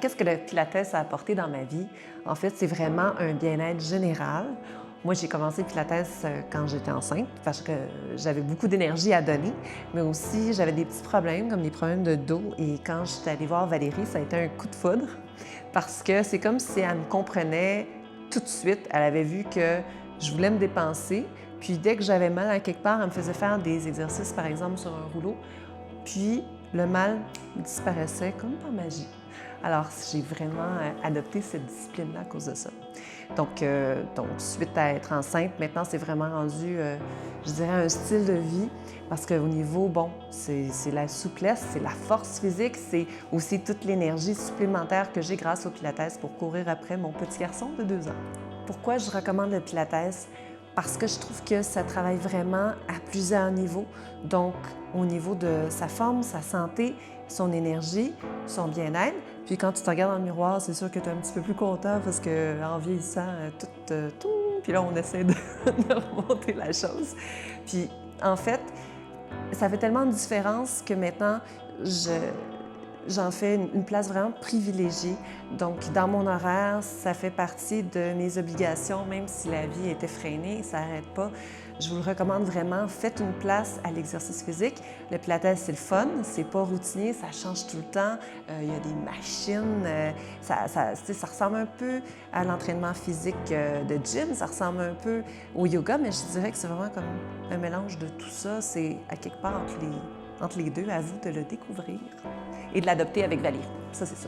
Qu'est-ce que le Pilates a apporté dans ma vie? En fait, c'est vraiment un bien-être général. Moi, j'ai commencé le Pilates quand j'étais enceinte parce que j'avais beaucoup d'énergie à donner, mais aussi j'avais des petits problèmes comme des problèmes de dos. Et quand j'étais allée voir Valérie, ça a été un coup de foudre parce que c'est comme si elle me comprenait tout de suite. Elle avait vu que je voulais me dépenser. Puis dès que j'avais mal à quelque part, elle me faisait faire des exercices, par exemple, sur un rouleau. Puis le mal disparaissait comme par magie. Alors, j'ai vraiment adopté cette discipline-là à cause de ça. Donc, suite à être enceinte, maintenant, c'est vraiment rendu, je dirais, un style de vie parce qu'au niveau, bon, c'est la souplesse, c'est la force physique, c'est aussi toute l'énergie supplémentaire que j'ai grâce au Pilates pour courir après mon petit garçon de 2 ans. Pourquoi je recommande le Pilates? Parce que je trouve que ça travaille vraiment à plusieurs niveaux. Donc, au niveau de sa forme, sa santé, son énergie, son bien-être. Puis quand tu te regardes dans le miroir, c'est sûr que tu es un petit peu plus content parce qu'en vieillissant, tout, puis là, on essaie de, de remonter la chose. Puis en fait, ça fait tellement de différence que maintenant, j'en fais une place vraiment privilégiée. Donc, dans mon horaire, ça fait partie de mes obligations, même si la vie est effrénée, ça n'arrête pas. Je vous le recommande vraiment, faites une place à l'exercice physique. Le Pilates, c'est le fun, c'est pas routinier, ça change tout le temps. Il y a des machines, ça ressemble un peu à l'entraînement physique de gym, ça ressemble un peu au yoga, mais je dirais que c'est vraiment comme un mélange de tout ça. C'est à quelque part entre les deux, à vous de le découvrir et de l'adopter avec Valérie. Ça, c'est ça.